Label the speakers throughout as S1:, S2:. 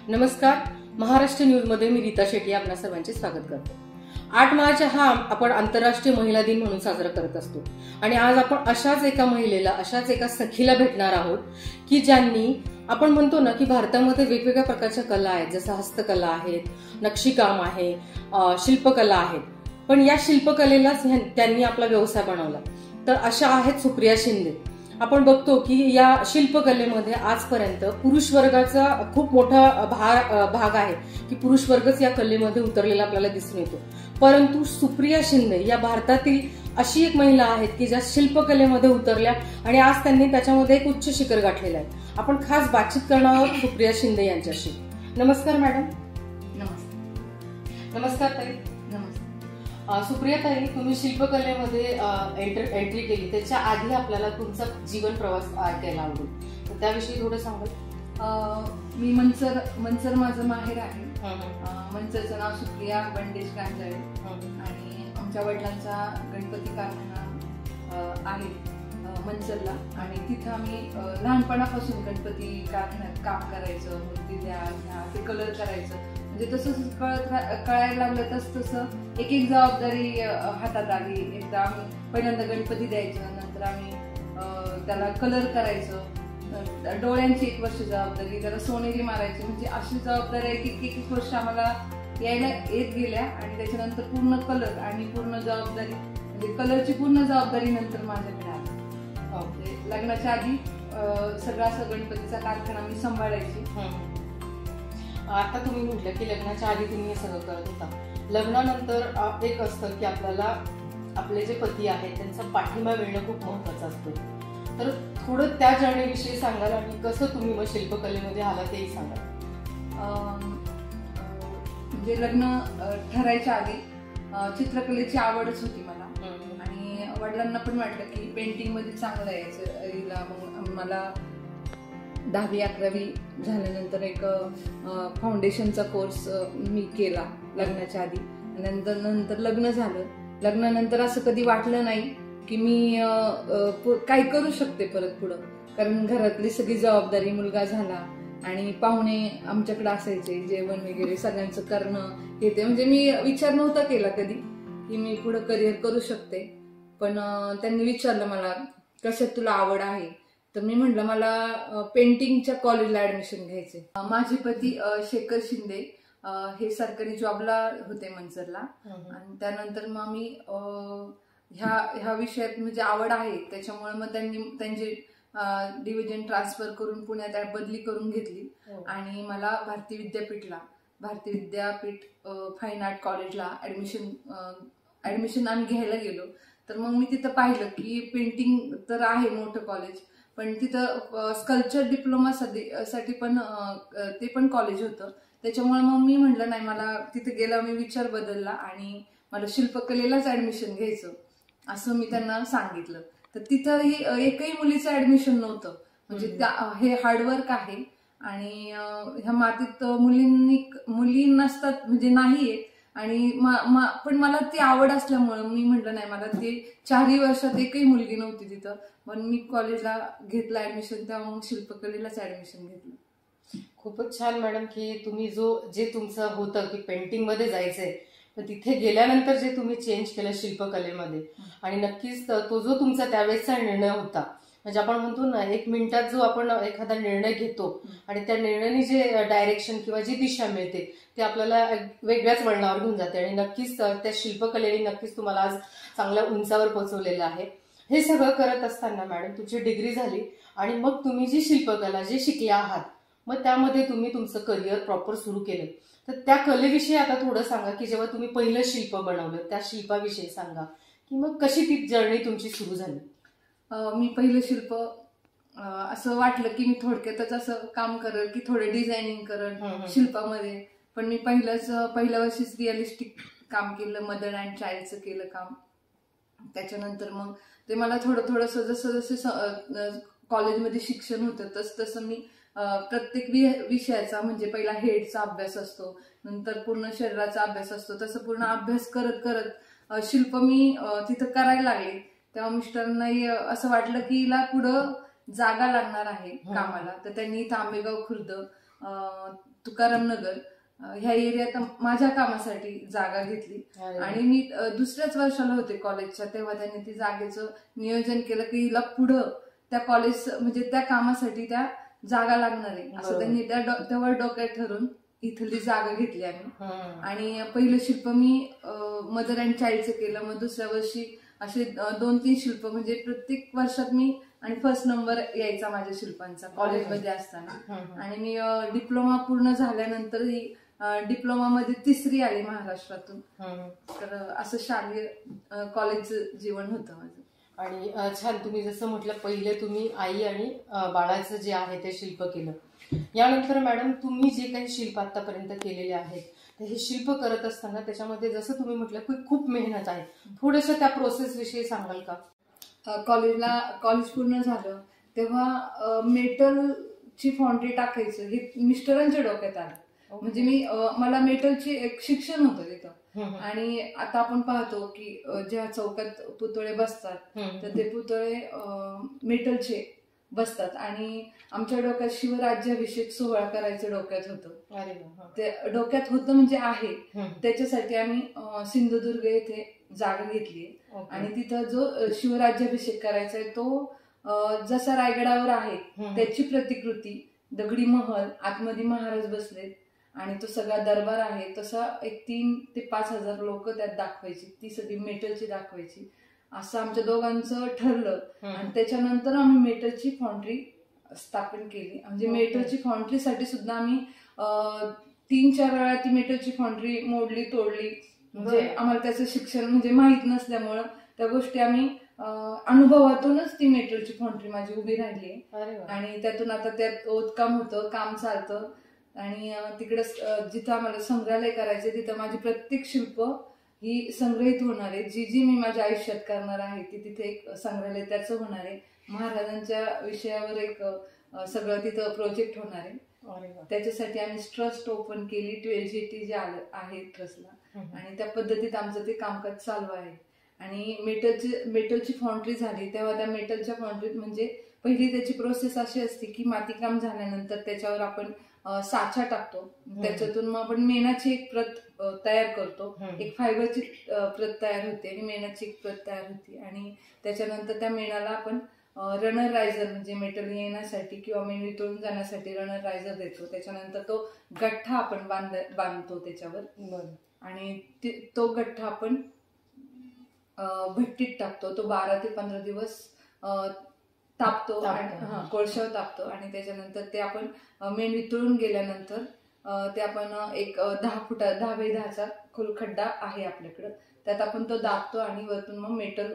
S1: नमस्कार, महाराष्ट्र न्यूजमध्ये मी रीता शेट्टी आपल्या सर्वांचे स्वागत करते। 8 मार्च हा आपण आंतरराष्ट्रीय महिला दिन म्हणून साजरा करत असतो आणि आज आपण अशाच एका महिलेला, अशाच एका सखीला भेटणार आहोत की ज्यांनी, आपण म्हणतो ना की भारतामध्ये वेगवेगळ्या प्रकारच्या कला आहेत, जसं हस्तकला आहेत, नक्षीकाम आहे, शिल्पकला आहेत, पण या शिल्पकलेलाच त्यांनी आपला व्यवसाय बनवला। तर अशा आहेत सुप्रिया शिंदे। आपण बघतो की या शिल्पकलेमध्ये आजपर्यंत पुरुष वर्गाचा खूप मोठा भाग आहे की पुरुष वर्गच या कलेमध्ये उतरलेला आपल्याला दिसून येतो, परंतु सुप्रिया शिंदे या भारतातील अशी एक महिला आहेत की ज्या शिल्पकलेमध्ये उतरल्या आणि आज त्यांनी त्याच्यामध्ये एक उच्च शिखर गाठलेलं आहे। आपण खास बातचीत करणार आहोत सुप्रिया शिंदे यांच्याशी। नमस्कार मॅडम। नमस्कार ताई। सुप्रिया ताई, तुम्ही शिल्पकलेमध्ये एंट्री केली, त्याच्या आधी आपल्याला तुमचा जीवन प्रवास ऐकायला आवडेल, तर त्याविषयी थोडं सांगाल?
S2: मी मनसर माझं माहेर आहे। मनसरचं नाव सुप्रिया बंडेश गांजाळे आणि आमच्या वडिलांचा गणपती कारखाना आहे मनसरला आणि तिथं आम्ही लहानपणापासून गणपती कारखान्यात काम करायचं, मूर्ती द्या ते कलर करायचं, म्हणजे तसं कळायला लागलं तसं एक एक जबाबदारी हातात आली। एकदा आम्ही पहिल्यांदा गणपती द्यायचं, नंतर आम्ही त्याला कलर करायचं, डोळ्यांची 1 वर्ष जबाबदारी, त्याला सोनेरी मारायची, म्हणजे अशी जबाबदारी एक वर्ष आम्हाला यायला येत गेल्या आणि त्याच्यानंतर पूर्ण कलर आणि पूर्ण जबाबदारी, म्हणजे कलरची पूर्ण जबाबदारी नंतर माझ्याकडे आली। लग्नाच्या आधी सगळा असं गणपतीचा कारखाना मी सांभाळायची।
S1: आता तुम्ही म्हटलं की लग्नाच्या आधी तुम्ही हे सगळं करत होता, लग्नानंतर एक असतं की आपल्याला आपले जे पती आहेत त्यांचा पाठिंबा मिळणं खूप महत्वाचं असतं, तर थोडं त्या जर्नीविषयी सांगाल आणि कसं तुम्ही मग शिल्पकलेमध्ये आला तेही सांगाल?
S2: म्हणजे लग्न ठरायच्या आधी चित्रकलेची आवडच होती मला आणि वडिलांना पण वाटलं की पेंटिंग मध्ये चांगलं यायचं। मग मला 10वी 11वी झाल्यानंतर एक फाउंडेशनचा कोर्स मी केला लग्नाच्या आधी। नंतर लग्न झालं। लग्नानंतर असं कधी वाटलं नाही की मी काय करू शकते परत पुढं, कारण घरातली सगळी जबाबदारी, मुलगा झाला आणि पाहुणे आमच्याकडे असायचे, जेवण वगैरे सगळ्यांचं करणं हे ते, म्हणजे मी विचार नव्हता केला कधी की मी पुढे करिअर करू शकते। पण त्यांनी विचारलं मला कशात तुला आवड आहे, तर मी म्हटलं मला पेंटिंगच्या कॉलेजला ऍडमिशन घ्यायचे। माझे पती शेखर शिंदे हे सरकारी जॉबला होते मनसरला आणि त्यानंतर मग मी ह्या विषयात म्हणजे आवड आहे त्याच्यामुळे मग त्यांनी त्यांचे डिव्हिजन ट्रान्सफर करून पुण्यात बदली करून घेतली आणि मला भारतीय विद्यापीठ फाईन आर्ट कॉलेजला ऍडमिशन आम्ही घ्यायला गेलो। तर मग मी तिथं पाहिलं की पेंटिंग तर आहे मोठं कॉलेज, पण तिथं स्कल्पचर डिप्लोमा साठी पण ते पण कॉलेज होतं, त्याच्यामुळे मग मी म्हटलं नाही, मला तिथे गेला मी विचार बदलला आणि मला शिल्पकलेलाच ऍडमिशन घ्यायचं असं मी त्यांना सांगितलं। तर तिथं एकही मुलीचं ऍडमिशन नव्हतं, म्हणजे हे हार्डवर्क आहे आणि ह्या मातीत मुली नसतात म्हणजे नाहीये आणि पण मला ती आवड असल्यामुळे मी म्हटलं नाही, मला ते 4ही वर्षात एकही मुलगी नव्हती तिथं, पण मी कॉलेजला घेतलं ऍडमिशन, तेव्हा मग शिल्पकलेलाच ऍडमिशन घेतलं।
S1: खूपच छान मॅडम की तुम्ही जे तुमचं होतं की पेंटिंग मध्ये जायचंय, पण तिथे गेल्यानंतर जे तुम्ही चेंज केलं शिल्पकलेमध्ये, आणि नक्कीच तो जो तुमचा त्यावेळेसचा निर्णय होता, म्हणजे आपण म्हणतो ना 1 मिनिटात जो आपण एखादा निर्णय घेतो आणि त्या निर्णयाने जे डायरेक्शन किंवा जी दिशा मिळते ते आपल्याला वेगळ्याच वळणावर घेऊन जाते आणि नक्कीच त्या शिल्पकलेने नक्कीच तुम्हाला आज चांगल्या उंचावर पोहोचवलेलं आहे। हे सगळं करत असताना मॅडम तुमची डिग्री झाली आणि मग तुम्ही जी शिल्पकला जे शिकल्या आहात, मग त्यामध्ये तुम्ही तुमचं करिअर प्रॉपर सुरू केलं, तर त्या कलेविषयी आता थोडं सांगा की जेव्हा तुम्ही पहिलं शिल्प बनवलं त्या शिल्पाविषयी सांगा की मग कशी ती जर्नी तुमची सुरू झाली?
S2: मी पहिलं शिल्प असं वाटलं की मी थोडक्यातच असं काम करेल की थोडं डिझायनिंग करेल शिल्पामध्ये, पण मी पहिल्या वर्षीच रिअलिस्टिक काम केलं, मदर अँड चाइल्डचं केलं काम। त्याच्यानंतर मग ते मला थोडं जसं कॉलेजमध्ये शिक्षण होतं तसं मी प्रत्येक विषयाचा, म्हणजे पहिला हेडचा अभ्यास असतो, नंतर पूर्ण शरीराचा अभ्यास असतो, तसं पूर्ण अभ्यास करत शिल्प मी तिथं करायला लागले। तेव्हा मिस्टरांनाही असं वाटलं की हिला पुढं जागा लागणार आहे कामाला, तर त्यांनी इथं आंबेगाव खुर्द तुकाराम नगर ह्या एरियात माझ्या कामासाठी जागा घेतली. आणि मी दुसऱ्याच वर्षाला होते कॉलेजच्या, तेव्हा त्यांनी ती जागेचं नियोजन केलं की हिला पुढं त्या कॉलेज म्हणजे त्या कामासाठी त्या जागा लागणार आहे असं त्यांनी तेव्हा डोक्यात ठरून इथली जागा घेतली आम्ही. आणि पहिलं शिल्प मी मदर अँड चाइल्डचं केलं. मग दुसऱ्या वर्षी असे 2-3 शिल्प म्हणजे प्रत्येक वर्षात मी आणि फर्स्ट नंबर यायचा माझ्या शिल्पांचा कॉलेजमध्ये असताना. आणि मी डिप्लोमा पूर्ण झाल्यानंतर डिप्लोमा मध्ये 3री आली महाराष्ट्रातून. तर असं शालेय कॉलेजचं जीवन होतं माझं.
S1: आणि छान, तुम्ही जसं म्हटलं पहिले तुम्ही आई आणि बाळाचं जे आहे ते शिल्प केलं. यानंतर मॅडम तुम्ही जे काही शिल्प आतापर्यंत केलेले आहेत तर हे शिल्प करत असताना त्याच्यामध्ये जसं तुम्ही म्हटलं की खूप मेहनत आहे, थोडंसं त्या प्रोसेस विषयी सांगाल का?
S2: कॉलेज पूर्ण झालं तेव्हा मेटलची फाउंड्री टाकायचं हे मिस्टरांच्या डोक्यात आलं. म्हणजे मला मेटलची एक शिक्षण होतं तिथं. आणि आता आपण पाहतो की जेव्हा चौकात पुतळे बसतात तर ते पुतळे मेटलचे बसतात. आणि आमच्या डोक्यात शिवराज्याभिषेक सोहळा करायचं डोक्यात होतं. ते डोक्यात होतं म्हणजे आहे. त्याच्यासाठी आम्ही सिंधुदुर्ग येथे जागा घेतली आणि तिथं जो शिवराज्याभिषेक करायचा आहे तो जसा रायगडावर आहे त्याची प्रतिकृती, दगडी महल, आतमध्ये महाराज बसलेत आणि तो सगळा दरबार आहे तसा एक 3,000 ते 5,000 लोक त्यात दाखवायची, ती सगळी मेटलची दाखवायची असं आमच्या दोघांचं ठरलं. आणि त्याच्यानंतर आम्ही मेटलची फाउंड्री स्थापन केली. म्हणजे मेटलची फाउंड्रीसाठी सुद्धा आम्ही 3-4 वेळा ती मेटलची फाउंड्री मोडली, तोडली. म्हणजे आम्हाला त्याचं शिक्षण म्हणजे माहित नसल्यामुळं त्या गोष्टी आम्ही अनुभवातूनच ती मेटलची फाउंड्री माझी उभी राहिली. आणि त्यातून आता त्यात ओतकाम होतं, काम चालतं. आणि तिकडं जिथं आम्हाला संग्रहालय करायचं तिथं माझी प्रत्येक शिल्प ही संग्रहित होणार आहे. जी मी माझ्या आयुष्यात करणार आहे ती तिथे एक संग्रहालय त्याचं होणार आहे. महाराजांच्या विषयावर एक सगळं तिथं प्रोजेक्ट होणार आहे. त्याच्यासाठी आम्ही ट्रस्ट ओपन केली, TLGT जे आहे ट्रस्टला. आणि त्या पद्धतीत आमचं ते कामकाज चालू आहे. आणि मेटलची फाउंड्री झाली तेव्हा त्या मेटलच्या फाउंड्रीत म्हणजे पहिली त्याची प्रोसेस अशी असते की मातीकाम झाल्यानंतर त्याच्यावर आपण साचा टाकतो. त्याच्यातून मग आपण मेणाची एक प्रत तयार करतो, एक फायबरची प्रत तयार होते आणि मेणाची एक प्रत तयार होती. आणि त्याच्यानंतर त्या मेणाला आपण रनर रायझर म्हणजे मेटल येण्यासाठी किंवा मेण वितळून जाण्यासाठी रनर रायझर देतो. त्याच्यानंतर तो गठ्ठा आपण बांधतो त्याच्यावर. आणि तो गठ्ठा आपण भट्टीत टाकतो. तो 12 ते 15 दिवस तापतो आणि कोळशावर तापतो. आणि त्याच्यानंतर ते आपण मेण वितळून गेल्यानंतर ते आपण एक 10 बाय 10चा खोल खड्डा आहे आपल्याकडं, त्यात आपण तो दाबतो आणि वरतून मग मेटल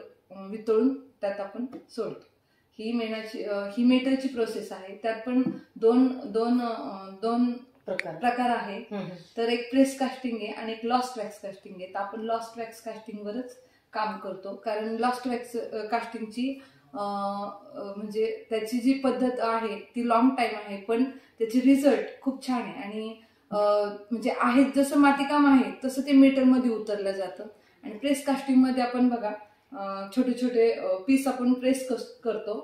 S2: वितळून त्यात आपण सोडतो. ही मेटलची प्रोसेस आहे. त्यात पण दोन प्रकार आहे. तर एक प्रेस कास्टिंग आहे आणि एक लॉस्ट वॅक्स कास्टिंग आहे. तर आपण लॉस्ट वॅक्स कास्टिंग वरच काम करतो कारण लॉस्ट वॅक्स कास्टिंगची म्हणजे त्याची जी पद्धत आहे ती लॉंग टाइम आहे पण त्याची रिझल्ट खूप छान आहे. आणि म्हणजे आहेत जसं मातीकाम आहे तसं ते मेटल मध्ये उतरलं जातं. आणि प्रेस कास्टिंग मध्ये आपण बघा छोटे छोटे पीस आपण प्रेस करतो.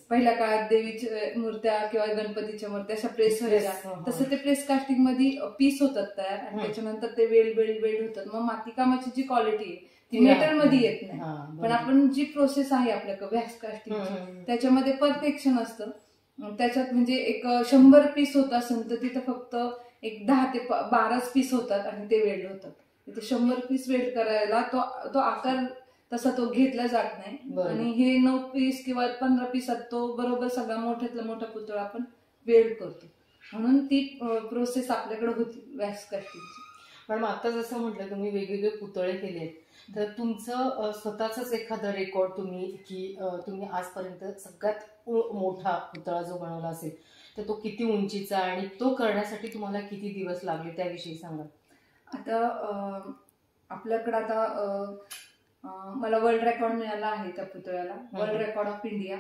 S2: पहिल्या काळात देवीच्या मूर्त्या किंवा गणपतीच्या मूर्त्या अशा प्रेस व्हायच्या, तसं ते प्रेस कास्टिंग मध्ये पीस होतात तयार आणि त्याच्यानंतर ते वेल्ड होतात. मग मातीकामाची जी क्वालिटी आहे ती मेटल मध्ये येत नाही. पण आपण जी प्रोसेस आहे आपल्याकडे वॅक्स कास्टिंगची त्याच्यामध्ये परफेक्शन असतं. त्याच्यात म्हणजे एक 100 पीस होत असेल तर तिथं फक्त एक 10 ते 12 पीस होतात आणि ते वेल्ड होतात. तिथे 100 पीस वेल्ड करायला तो आकार तसा तो घेतला जात नाही. आणि हे 9 पीस किंवा 15 पीसात तो बरोबर सगळा मोठ्यातला मोठा पुतळा आपण वेल्ड करतो. म्हणून ती प्रोसेस आपल्याकडे होती वॅक्स कास्टिंगची.
S1: मॅडम आता जसं म्हटलं तुम्ही वेगवेगळे पुतळे केलेत तर तुमचं स्वतःच एखादं रेकॉर्ड तुम्ही आजपर्यंत सगळ्यात मोठा पुतळा जो बनवला असेल तर तो किती उंचीचा आणि तो करण्यासाठी तुम्हाला किती दिवस लागले त्याविषयी सांगा.
S2: आता आपल्याकडे आता मला वर्ल्ड रेकॉर्ड मिळाला आहे त्या पुतळ्याला, वर्ल्ड रेकॉर्ड ऑफ इंडिया.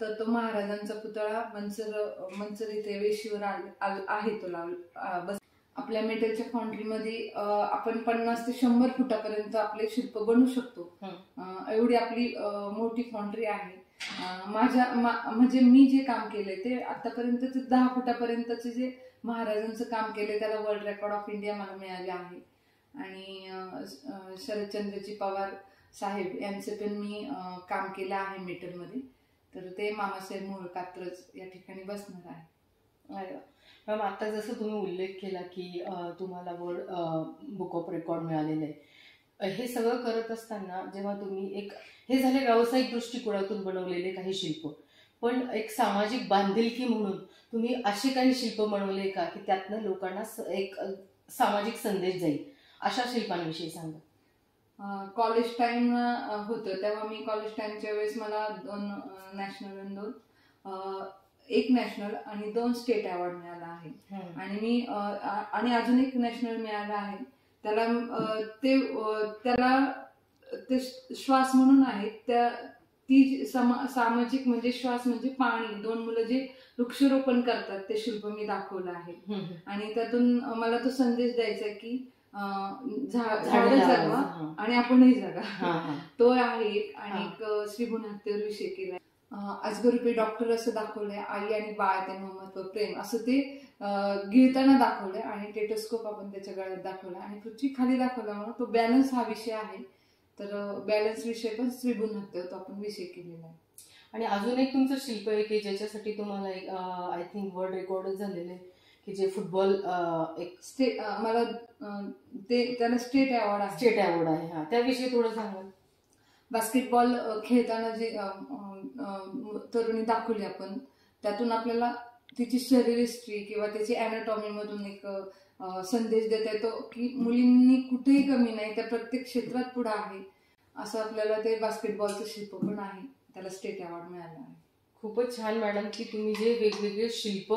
S2: तर तो महाराजांचा पुतळा मंचर इथे वेशीवर आहे तो बस. आपल्या मेटलच्या फाउंड्रीमध्ये आपण 50 ते 100 फुटापर्यंत आपले शिल्प बनवू शकतो. एवढी आपली मोठी फाउंड्री आहे. म्हणजे मी जे काम केलंय ते आतापर्यंत 10 फुटापर्यंतचे जे महाराजांचं काम केले त्याला वर्ल्ड रेकॉर्ड ऑफ इंडिया मला मिळाले आहे. आणि शरदचंद्रजी पवार साहेब यांचे पण मी काम केलं आहे मीटरमध्ये. तर ते मामासाहेब मोहोळ कात्रज या ठिकाणी बसणार आहे.
S1: अरे मॅम, आता जसं तुम्ही उल्लेख केला की तुम्हाला वर्ल्ड बुक ऑफ रेकॉर्ड मिळालेलं आहे, हे सगळं करत असताना जेव्हा तुम्ही हे झाले व्यावसायिक दृष्टिकोनातून बनवलेले काही शिल्प, पण एक सामाजिक बांधिलकी म्हणून तुम्ही असे काही शिल्प बनवले का की त्यातनं लोकांना एक सामाजिक संदेश जाईल, अशा शिल्पांविषयी सांगा.
S2: कॉलेज टाइम होतं तेव्हा मी कॉलेज टाइमच्या वेळेस मला 2 नॅशनल आणि 1 नॅशनल आणि 2 स्टेट अवॉर्ड मिळाला आहे. आणि मी आणि अजून एक नॅशनल मिळाला आहे. त्याला ते श्वास म्हणून आहे. ती सामाजिक म्हणजे श्वास म्हणजे पाणी, 2 मुलं जे वृक्षारोपण करतात ते शिल्प मी दाखवलं आहे. आणि त्यातून मला तो संदेश द्यायचा की झाडं जगवा आणि आपणही जगा, तो आहे एक. आणि एक श्री गुण हत्तेवर विषय केलाय. अजगरुपी डॉक्टर असं दाखवलंय, आई आणि बाळ त्यांना महत्व प्रेम असं ते गिळताना दाखवलंय. आणि टेटोस्कोप आपण त्याच्या गळ्यात दाखवला आणि पृथ्वी खाली दाखवल्यामुळे तो बॅलन्स हा विषय आहे. तर बॅलन्स विषय पण श्री गुण हत्तेवर तो आपण विषय केलेला आहे.
S1: आणि अजून एक तुमचं शिल्प आहे की ज्याच्यासाठी तुम्हाला एक आय थिंक वर्ल्ड रेकॉर्डच झालेलं आहे की जे फुटबॉल एक
S2: स्टेट मला त्याला स्टेट अवॉर्ड
S1: आहे. हा, त्याविषयी थोडं सांगा.
S2: बास्केटबॉल खेळताना जे तरुणी दाखवली आपण, त्यातून आपल्याला तिची शरीरयष्टी किंवा त्याची अॅनाटॉमी मधून एक संदेश देता येतो की मुलींनी कुठेही कमी नाही, त्या प्रत्येक क्षेत्रात पुढे आहे, असं आपल्याला ते बास्केटबॉलचं शिल्प पण आहे. त्याला स्टेट अवॉर्ड मिळाला आहे.
S1: खूपच छान मॅडम की तुम्ही जे वेगवेगळे शिल्प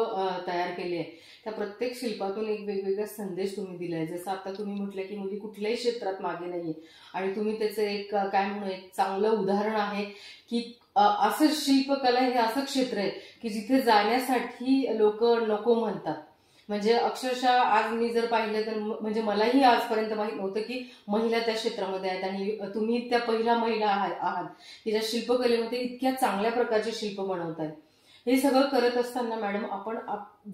S1: तयार केले आहे त्या प्रत्येक शिल्पातून एक वेगवेगळा संदेश तुम्ही दिलाय. जसं आता तुम्ही म्हटलं की मुली कुठल्याही क्षेत्रात मागे नाहीये आणि तुम्ही त्याचं एक काय म्हणू एक चांगलं उदाहरण आहे की असं शिल्पकला हे असं क्षेत्र आहे की जिथे जाण्यासाठी लोक नको म्हणतात. म्हणजे अक्षरशः आज मी जर पाहिलं तर म्हणजे मलाही आजपर्यंत माहित नव्हतं की महिला त्या क्षेत्रामध्ये आहेत आणि तुम्ही त्या पहिल्या महिला आहात की ज्या शिल्पकलेमध्ये इतक्या चांगल्या प्रकारचे शिल्प बनवतायत. हे सगळं करत असताना मॅडम आपण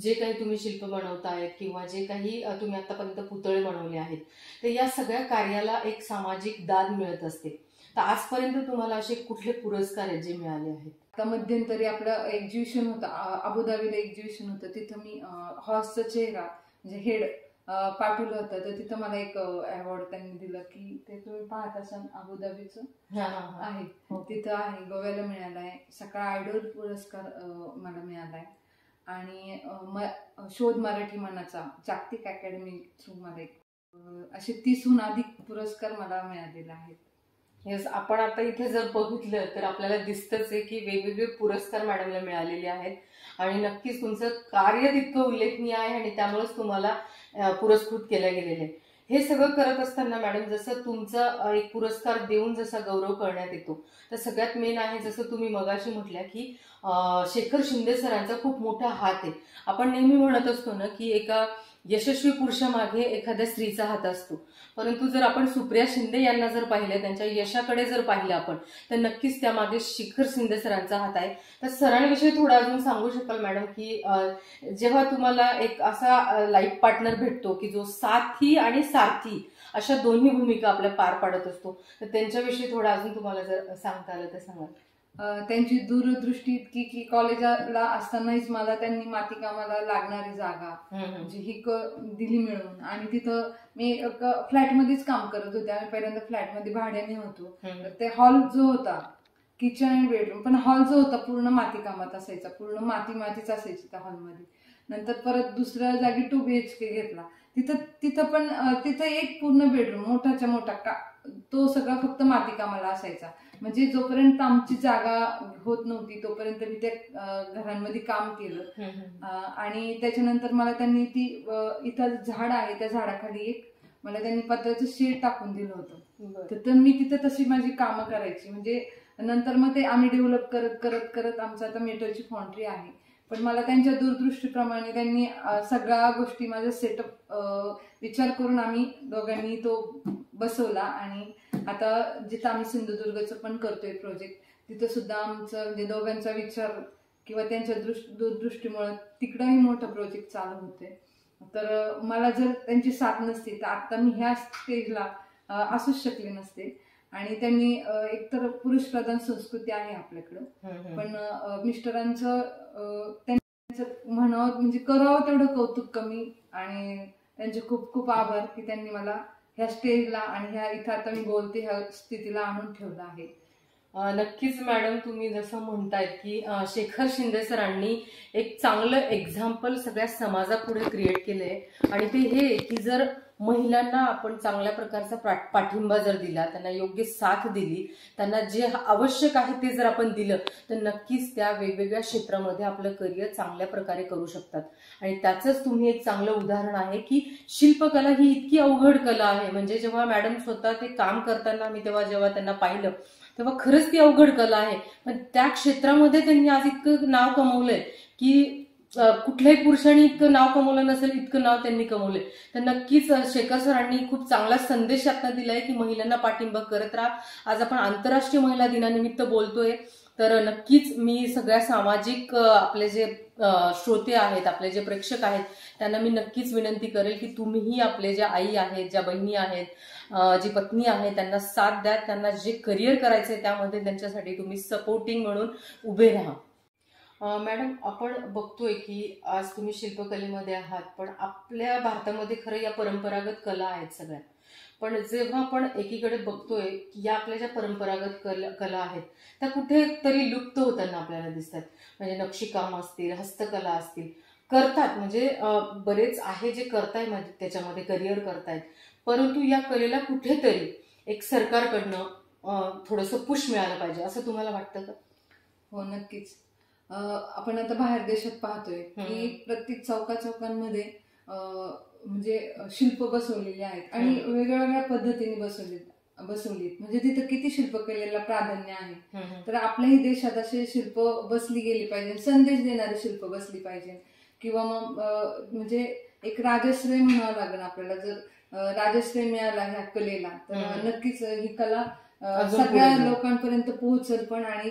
S1: जे काही तुम्ही शिल्प बनवतायत किंवा जे काही तुम्ही आतापर्यंत पुतळे बनवले आहेत तर या सगळ्या कार्याला एक सामाजिक दाद मिळत असते. तर आजपर्यंत तुम्हाला असे कुठले पुरस्कार आहेत जे मिळाले आहेत?
S2: आता मध्यंतरी आपलं एक्झिबिशन होतं, अबुधाबीला एक्झिबिशन होतं, तिथं मी हॉर्सचा चेहरा म्हणजे हेड पाठवलं होतं. तर तिथं मला एक अवॉर्ड त्यांनी दिलं की ते तुम्ही पाहत असाल अबुधाबीचं आहे, तिथं आहे. गोव्याला मिळालाय. सकाळ आयडॉल पुरस्कार मला मिळालाय. आणि शोध मराठी मनाचा जागतिक अकॅडमी थ्रू मला असे 30हून अधिक पुरस्कार मला मिळालेले आहेत.
S1: येस, आपण आता इथे जर बघितलं तर आपल्याला दिसतच आहे की वेगवेगळे पुरस्कार मॅडमला मिळालेले आहेत आणि नक्कीच तुमचं कार्य तितकं उल्लेखनीय आहे आणि त्यामुळेच तुम्हाला पुरस्कृत केलं गेलेलं आहे. हे सगळं करत असताना मॅडम जसं तुमचा एक पुरस्कार देऊन जसा गौरव करण्यात येतो तर सगळ्यात मेन आहे जसं तुम्ही मगाशी म्हटल्या की शेखर शिंदे सरांचा खूप मोठा हात आहे. आपण नेहमी म्हणत असतो ना की एका यशस्वी पुरुषामागे एखाद्या स्त्रीचा हात असतो, परंतु जर आपण सुप्रिया शिंदे यांना जर पाहिलं, त्यांच्या यशाकडे जर पाहिलं आपण तर नक्कीच त्यामागे शेखर शिंदे सरांचा हात आहे. तर सरांविषयी थोडं अजून सांगू शकाल मॅडम की जेव्हा तुम्हाला एक असा लाईफ पार्टनर भेटतो की जो साथी आणि सारथी अशा दोन्ही भूमिका आपल्या पार पाडत असतो, तर त्यांच्याविषयी थोडं अजून तुम्हाला जर सांगता आलं तर सांगाल?
S2: त्यांची दूरदृष्टी इतकी की कॉलेजला असतानाच मला त्यांनी मातीकामाला लागणारी जागा म्हणजे ही दिली मिळून. आणि तिथं मी फ्लॅटमध्येच काम करत होते. आम्ही पहिल्यांदा फ्लॅटमध्ये भाड्याने होतो. तर ते हॉल जो होता, किचन आणि बेडरूम, पण हॉल जो होता पूर्ण मातीकामात असायचा, पूर्ण मातीच असायची त्या हॉलमध्ये. नंतर परत दुसऱ्या जागी 2 BHK घेतला. तिथं एक पूर्ण बेडरूम मोठाच्या मोठा, तो सगळा फक्त मातीकामाला असायचा. म्हणजे जोपर्यंत आमची जागा होत नव्हती तोपर्यंत मी त्या घरांमध्ये काम केलं. आणि त्याच्यानंतर मला त्यांनी इथं झाड आहे त्या झाडाखाली एक मला त्यांनी पत्राचं शेड टाकून दिलं होतं. तर मी तिथं तशी माझी कामं करायची. म्हणजे नंतर मग ते आम्ही डेव्हलप करत करत आमचं आता मेटलची फॉन्ट्री आहे. पण मला त्यांच्या दूरदृष्टीप्रमाणे त्यांनी सगळ्या गोष्टी माझा सेटअप विचार करून आम्ही दोघांनी तो बसवला. आणि आता जिथं आम्ही सिंधुदुर्गचं पण करतोय प्रोजेक्ट, तिथं सुद्धा आमचं म्हणजे दोघांचा विचार किंवा त्यांच्या दूरदृष्टीमुळे तिकडंही मोठं प्रोजेक्ट चालू होते. तर मला जर त्यांची साथ नसती तर आता मी ह्या स्टेजला असूच शकले नसते. आणि त्यांनी एकतर पुरुष प्रधान संस्कृती आहे आपल्याकडं, पण मिस्टरांचं त्यांचं म्हणावं म्हणजे करावं तेवढं कौतुक कमी. आणि त्यांचे खूप खूप आभार की त्यांनी मला ह्या स्टेजला आणि ह्या इथं आता मी बोलते ह्या स्थितीला आणून ठेवलं आहे.
S1: नक्कीच मॅडम, तुम्ही जसं म्हणतायत की शेखर शिंदे सरांनी एक चांगलं एक्झाम्पल सगळ्या समाजापुढे क्रिएट केलंय. आणि ते हे की जर महिलांना आपण चांगल्या प्रकारचा पाठिंबा जर दिला, त्यांना योग्य साथ दिली, त्यांना जे आवश्यक आहे ते जर आपण दिलं, तर नक्कीच त्या वेगवेगळ्या क्षेत्रामध्ये आपलं करिअर चांगल्या प्रकारे करू शकतात. आणि त्याचंच तुम्ही एक चांगलं उदाहरण आहे की शिल्पकला ही इतकी अवघड कला आहे. म्हणजे जेव्हा मॅडम स्वतः ते काम करताना मी जेव्हा त्यांना पाहिलं तेव्हा खरंच ती अवघड कला आहे. पण त्या क्षेत्रामध्ये त्यांनी आज इतकं नाव कमवलंय की कुठल्याही पुरुषांनी इतकं नाव कमवलं नसेल इतकं नाव त्यांनी कमवलंय. तर नक्कीच शेखर सरांनी खूप चांगला संदेश आता दिलाय की महिलांना पाठिंबा करत राहा. आज आपण आंतरराष्ट्रीय महिला दिनानिमित्त बोलतोय, तर नक्कीच मी सगळ्या सामाजिक आपले जे श्रोते आहेत, आपले जे प्रेक्षक आहेत, त्यांना मी नक्कीच विनंती करेल की तुम्हीही आपले ज्या आई आहेत, ज्या बहिणी आहेत, जी पत्नी आहे, त्यांना साथ द्या. त्यांना जे करिअर करायचंय त्यामध्ये त्यांच्यासाठी तुम्ही सपोर्टिंग म्हणून उभे राहा. मॅडम, आपण बघतोय की आज तुम्ही शिल्पकलेमध्ये आहात, पण आपल्या भारतामध्ये खरं या परंपरागत कला आहेत सगळ्या. पण जेव्हा आपण एकीकडे बघतोय की या आपल्या ज्या परंपरागत कला आहेत त्या कुठेतरी लुप्त होताना आपल्याला दिसतात. म्हणजे नक्षीकाम असतील, हस्तकला असतील, करतात म्हणजे बरेच आहे जे करताय, म्हणजे त्याच्यामध्ये करिअर करतायत. परंतु या कलेला कुठेतरी एक सरकारकडनं थोडंसं पुश मिळालं पाहिजे, असं तुम्हाला वाटतं का?
S2: हो, नक्कीच. आपण आता बाहेर देशात पाहतोय की प्रत्येक चौकाचौकांमध्ये म्हणजे शिल्प बसवलेले आहेत आणि वेगवेगळ्या पद्धतीने बसवलीत. म्हणजे तिथं किती शिल्पकलेला प्राधान्य आहे. तर आपल्याही देशात असे शिल्प बसली गेली पाहिजे, संदेश देणारे शिल्प बसली पाहिजे. किंवा मग म्हणजे एक राजश्रय म्हणावं लागेल आपल्याला. जर राजश्रय मिळाला ह्या कलेला तर नक्कीच ही कला सगळ्या लोकांपर्यंत पोहोचल पण आणि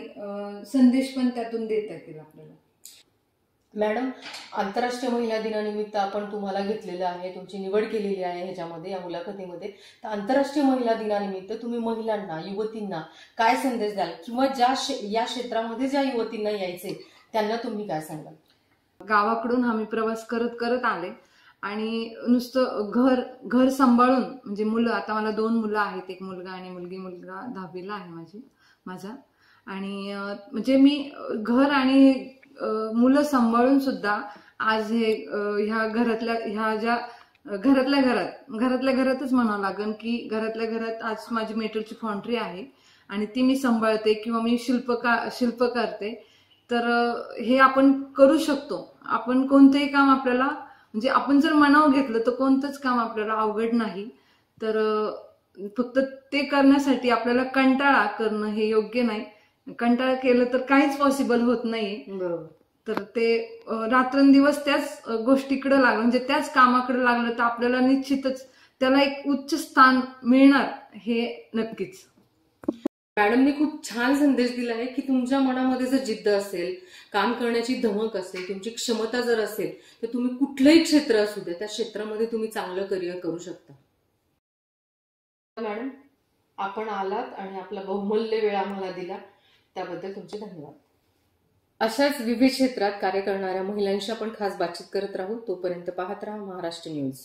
S2: संदेश पण त्यातून देता येतील आपल्याला.
S1: मॅडम, आंतरराष्ट्रीय महिला दिनानिमित्त आपण तुम्हाला घेतलेलं आहे, तुमची निवड केलेली आहे ह्याच्यामध्ये, या मुलाखतीमध्ये. तर आंतरराष्ट्रीय महिला दिनानिमित्त तुम्ही महिलांना, युवतींना काय संदेश द्याल, किंवा या क्षेत्रामध्ये ज्या युवतींना यायचे त्यांना तुम्ही काय सांगाल?
S2: गावाकडून आम्ही प्रवास करत करत आले आणि नुसतं घर सांभाळून, म्हणजे मुलं, आता मला 2 मुलं आहेत, एक मुलगा आणि मुलगी. मुलगा 10वीला आहे माझा. आणि म्हणजे मी घर आणि मुलं सांभाळून सुद्धा आज हे ह्या घरातल्या घरातच म्हणावं लागेल की घरातल्या घरात आज माझी मेटलची फॉन्ट्री आहे आणि ती मी सांभाळते किंवा मी शिल्प करते. तर हे आपण करू शकतो. आपण कोणतंही काम आपल्याला, म्हणजे आपण जर मनावर घेतलं तर कोणतंच काम आपल्याला अवघड नाही. तर फक्त ते करण्यासाठी आपल्याला कंटाळा करणं हे योग्य नाही. कंटाळा केलं तर काहीच पॉसिबल होत नाही.
S1: बरोबर.
S2: तर ते रात्रंदिवस त्याच गोष्टीकडे लागलं, म्हणजे त्याच कामाकडे लागलं तर आपल्याला निश्चितच त्याला एक उच्च स्थान मिळणार, हे नक्कीच.
S1: मॅडमनी खूप छान संदेश दिला आहे की तुमच्या मनामध्ये जर जिद्द असेल, काम करण्याची धमक असेल, तुमची क्षमता जर असेल, तर तुम्ही कुठलंही क्षेत्र असू दे त्या क्षेत्रामध्ये तुम्ही चांगलं करिअर करू शकता. मॅडम, आपण आलात आणि आपला बहुमूल्य वेळ आम्हाला दिला, त्याबद्दल तुमचे धन्यवाद. अशाच विविध क्षेत्रात कार्य करणाऱ्या महिलांशी आपण खास बातचीत करत राहू. तोपर्यंत पाहत राहा महाराष्ट्र न्यूज.